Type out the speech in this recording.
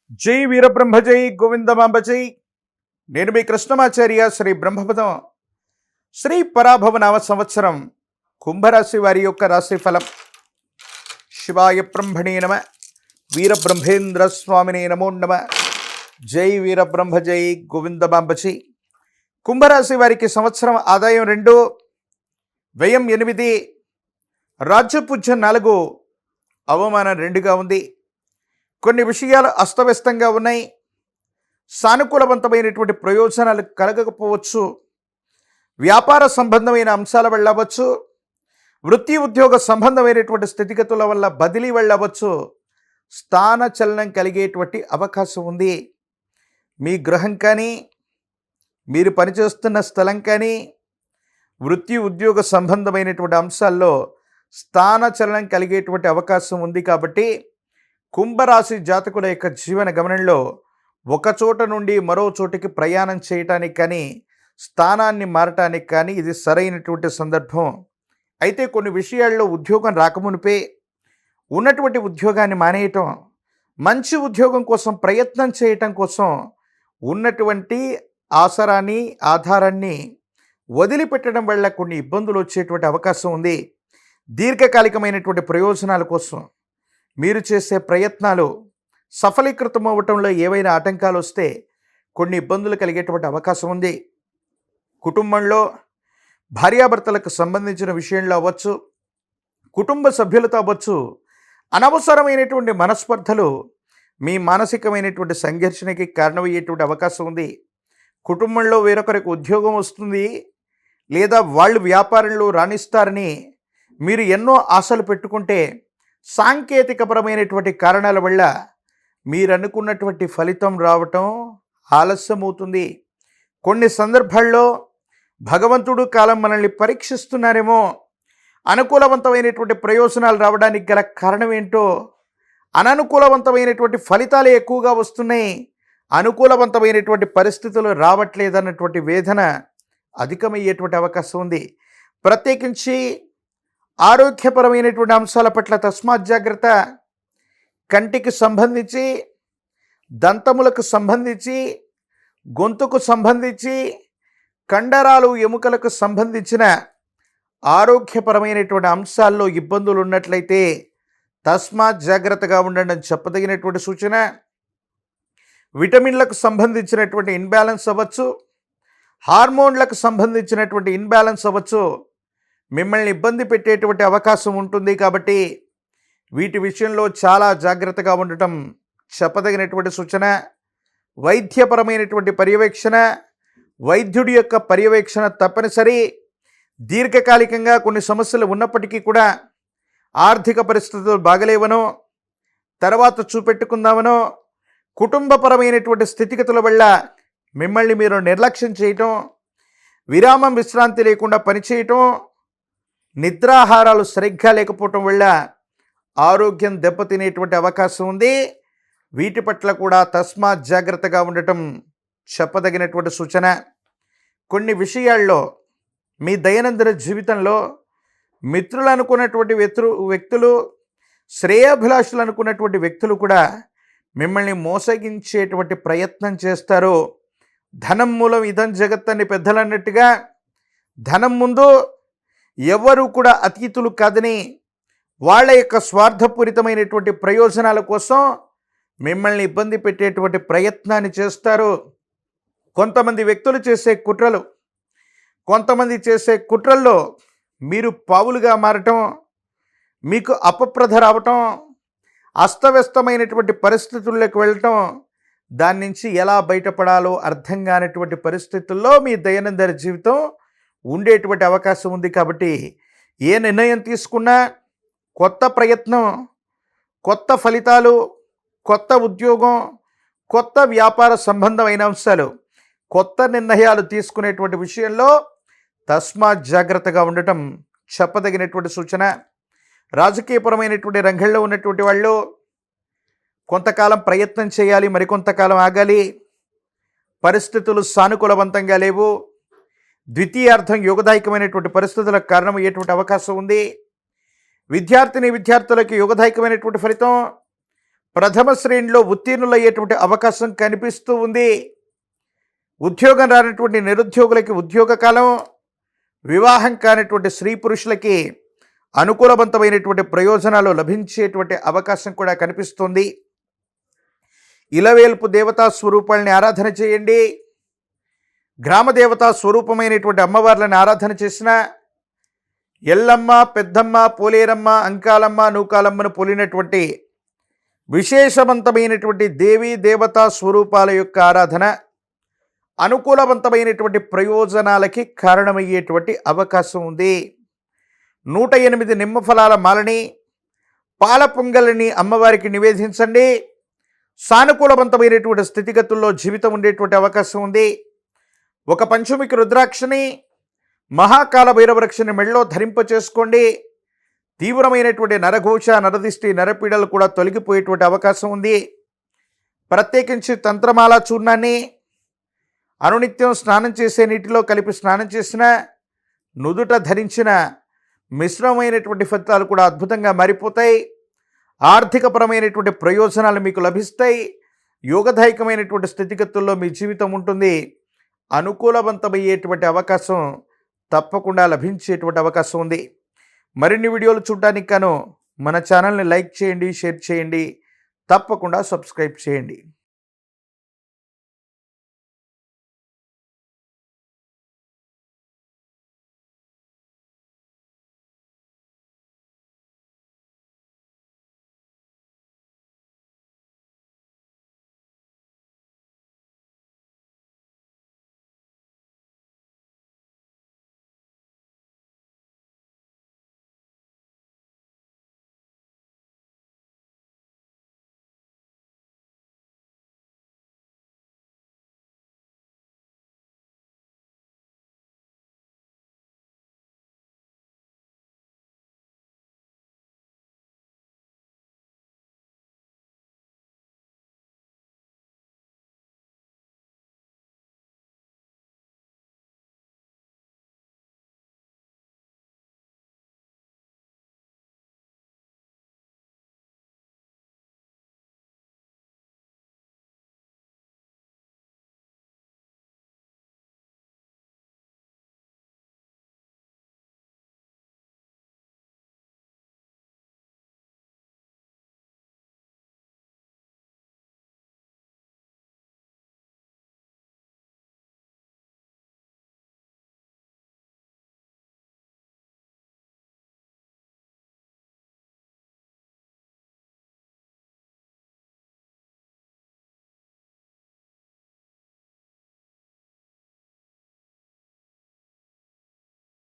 జై వీరబ్రహ్మ జై గోవిందమాంబ జై. నేను మీ కృష్ణమాచార్య. శ్రీ బ్రహ్మపదం శ్రీ పరాభవ నామ సంవత్సరం కుంభరాశి వారి యొక్క రాశి ఫలం. శివాయ బ్రహ్మణే నమ. వీరబ్రహ్మేంద్ర స్వామినే నమో నమ. జై వీరబ్రహ్మ జై గోవిందమాంబ జై. కుంభరాశి వారికి సంవత్సరం ఆదాయం 2, వ్యయం 8, రాజ్యపూజ్యం 4, అవమానం 2గా ఉంది. కొన్ని విషయాలు అస్తవ్యస్తంగా ఉన్నాయి. సానుకూలవంతమైనటువంటి ప్రయోజనాలు కలగకపోవచ్చు. వ్యాపార సంబంధమైన అంశాల వెళ్ళవచ్చు. వృత్తి ఉద్యోగ సంబంధమైనటువంటి స్థితిగతుల వల్ల బదిలీ వెళ్ళవచ్చు. స్థాన చలనం కలిగేటువంటి అవకాశం ఉంది. మీ గృహం కానీ, మీరు పనిచేస్తున్న స్థలం కానీ, వృత్తి ఉద్యోగ సంబంధమైనటువంటి అంశాల్లో స్థాన చలనం కలిగేటువంటి అవకాశం ఉంది. కాబట్టి కుంభరాశి జాతకుల యొక్క జీవన గమనంలో ఒక చోట నుండి మరో చోటికి ప్రయాణం చేయటానికి కానీ, స్థానాన్ని మారటానికి కానీ ఇది సరైనటువంటి సందర్భం. అయితే కొన్ని విషయాల్లో ఉద్యోగం రాకమునిపే ఉన్నటువంటి ఉద్యోగాన్ని మానేయటం, మంచి ఉద్యోగం కోసం ప్రయత్నం చేయటం కోసం ఉన్నటువంటి ఆసరాన్ని, ఆధారాన్ని వదిలిపెట్టడం వల్ల కొన్ని ఇబ్బందులు వచ్చేటువంటి అవకాశం ఉంది. దీర్ఘకాలికమైనటువంటి ప్రయోజనాల కోసం మీరు చేసే ప్రయత్నాలు సఫలీకృతం అవ్వటంలో ఏవైనా ఆటంకాలు వస్తే కొన్ని ఇబ్బందులు కలిగేటువంటి అవకాశం ఉంది. కుటుంబంలో భార్యాభర్తలకు సంబంధించిన విషయంలో అవ్వచ్చు, కుటుంబ సభ్యులతో అవ్వచ్చు, అనవసరమైనటువంటి మనస్పర్ధలు మీ మానసికమైనటువంటి సంఘర్షణకి కారణమయ్యేటువంటి అవకాశం ఉంది. కుటుంబంలో వేరొకరికి ఉద్యోగం వస్తుంది, లేదా వాళ్ళు వ్యాపారంలో రాణిస్తారని మీరు ఎన్నో ఆశలు పెట్టుకుంటే సాంకేతికపరమైనటువంటి కారణాల వల్ల మీరు అనుకున్నటువంటి ఫలితం రావటం ఆలస్యమవుతుంది. కొన్ని సందర్భాల్లో భగవంతుడు కాలం మనల్ని పరీక్షిస్తున్నారేమో. అనుకూలవంతమైనటువంటి ప్రయోజనాలు రావడానికి గల కారణం ఏంటో, అననుకూలవంతమైనటువంటి ఫలితాలు ఎక్కువగా వస్తున్నాయి, అనుకూలవంతమైనటువంటి పరిస్థితులు రావట్లేదన్నటువంటి వేదన అధికమయ్యేటువంటి అవకాశం ఉంది. ప్రత్యేకించి ఆరోగ్యపరమైనటువంటి అంశాల పట్ల తస్మాత్ జాగ్రత్త. కంటికి సంబంధించి, దంతములకు సంబంధించి, గొంతుకు సంబంధించి, కండరాలు ఎముకలకు సంబంధించిన ఆరోగ్యపరమైనటువంటి అంశాల్లో ఇబ్బందులు ఉన్నట్లయితే తస్మాత్ జాగ్రత్తగా ఉండండి అని చెప్పదగినటువంటి సూచన. విటమిన్లకు సంబంధించినటువంటి ఇన్బ్యాలెన్స్ అవ్వచ్చు, హార్మోన్లకు సంబంధించినటువంటి ఇన్బ్యాలెన్స్ అవ్వచ్చు, మిమ్మల్ని ఇబ్బంది పెట్టేటువంటి అవకాశం ఉంటుంది. కాబట్టి వీటి విషయంలో చాలా జాగ్రత్తగా ఉండటం చెప్పదగినటువంటి సూచన. వైద్యపరమైనటువంటి పర్యవేక్షణ, వైద్యుడి యొక్క పర్యవేక్షణ తప్పనిసరి. దీర్ఘకాలికంగా కొన్ని సమస్యలు ఉన్నప్పటికీ కూడా ఆర్థిక పరిస్థితులు బాగలేవనో, తర్వాత చూపెట్టుకుందామనో, కుటుంబపరమైనటువంటి స్థితిగతుల వల్ల మిమ్మల్ని మీరు నిర్లక్ష్యం చేయటం, విరామం విశ్రాంతి లేకుండా పనిచేయటం, నిద్రాహారాలు సరిగ్గా లేకపోవటం వల్ల ఆరోగ్యం దెబ్బతినేటువంటి అవకాశం ఉంది. వీటి పట్ల కూడా తస్మాత్ జాగ్రత్తగా ఉండటం చెప్పదగినటువంటి సూచన. కొన్ని విషయాల్లో మీ దైనందిన జీవితంలో మిత్రులు అనుకున్నటువంటి వ్యక్తులు, శ్రేయాభిలాషులు అనుకున్నటువంటి వ్యక్తులు కూడా మిమ్మల్ని మోసగించేటువంటి ప్రయత్నం చేస్తారు. ధనం మూలం ఇదం జగత్ అని పెద్దలు అన్నట్టుగా ధనం ముందు ఎవరు కూడా అతీతులు కాదని వాళ్ళ యొక్క స్వార్థపూరితమైనటువంటి ప్రయోజనాల కోసం మిమ్మల్ని ఇబ్బంది పెట్టేటువంటి ప్రయత్నాన్ని చేస్తారు. కొంతమంది వ్యక్తులు చేసే కుట్రలు, కొంతమంది చేసే కుట్రల్లో మీరు పావులుగా మారటం, మీకు అపప్రధ రావటం, అస్తవ్యస్తమైనటువంటి పరిస్థితుల్లోకి వెళ్ళటం, దాని నుంచి ఎలా బయటపడాలో అర్థం కానటువంటి పరిస్థితుల్లో మీ దైనందిన జీవితం ఉండేటువంటి అవకాశం ఉంది. కాబట్టి ఏ నిర్ణయం తీసుకున్నా కొత్త ప్రయత్నం, కొత్త ఫలితాలు, కొత్త ఉద్యోగం, కొత్త వ్యాపార సంబంధమైన అంశాలు, కొత్త నిర్ణయాలు తీసుకునేటువంటి విషయంలో తస్మాత్ జాగ్రత్తగా ఉండటం చెప్పదగినటువంటి సూచన. రాజకీయపరమైనటువంటి రంగంలో ఉన్నటువంటి వాళ్ళు కొంతకాలం ప్రయత్నం చేయాలి, మరికొంతకాలం ఆగాలి. పరిస్థితులు సానుకూలవంతంగా లేవు. ద్వితీయార్థం యోగదాయకమైనటువంటి పరిస్థితులకు కారణమయ్యేటువంటి అవకాశం ఉంది. విద్యార్థినులకు యోగదాయకమైనటువంటి ఫలితం, ప్రథమ శ్రేణిలో ఉత్తీర్ణులయ్యేటువంటి అవకాశం కనిపిస్తూ ఉంది. ఉద్యోగం రానటువంటి నిరుద్యోగులకి ఉద్యోగ కాలం, వివాహం కానటువంటి స్త్రీ పురుషులకి అనుకూలవంతమైనటువంటి ప్రయోజనాలు లభించేటువంటి అవకాశం కూడా కనిపిస్తుంది. ఇలవేల్పు దేవతా స్వరూపాలని ఆరాధన చేయండి. గ్రామ దేవతా స్వరూపమైనటువంటి అమ్మవార్లను ఆరాధన చేసిన ఎల్లమ్మ, పెద్దమ్మ, పోలేరమ్మ, అంకాలమ్మ, నూకాలమ్మను పోలినటువంటి విశేషవంతమైనటువంటి దేవీ దేవతా స్వరూపాల యొక్క ఆరాధన అనుకూలవంతమైనటువంటి ప్రయోజనాలకి కారణమయ్యేటువంటి అవకాశం ఉంది. 108 నిమ్మ ఫలాల మాలని, పాల పొంగల్ని అమ్మవారికి నివేదించండి. సానుకూలవంతమైనటువంటి స్థితిగతుల్లో జీవితం ఉండేటువంటి అవకాశం ఉంది. ఒక పంచముఖి రుద్రాక్షని, మహాకాల భైరవరక్షని మెళ్ళలో ధరింపచేసుకోండి. తీవ్రమైనటువంటి నరఘోష, నరదిష్టి, నరపీడలు కూడా తొలగిపోయేటువంటి అవకాశం ఉంది. ప్రత్యేకించి తంత్రమాల చూర్ణాన్ని అనునిత్యం స్నానం చేసే నీటిలో కలిపి స్నానం చేసిన, నుదుట ధరించిన మిశ్రమమైనటువంటి ఫలితాలు కూడా అద్భుతంగా మారిపోతాయి. ఆర్థికపరమైనటువంటి ప్రయోజనాలు మీకు లభిస్తాయి. యోగదాయకమైనటువంటి స్థితిగతుల్లో మీ జీవితం ఉంటుంది. అనుకూలవంతమయ్యేటువంటి అవకాశం తప్పకుండా లభించేటువంటి అవకాశం ఉంది. మరిన్ని వీడియోలు చూడడానికి గాను మన ఛానల్ని లైక్ చేయండి, షేర్ చేయండి, తప్పకుండా సబ్స్క్రైబ్ చేయండి.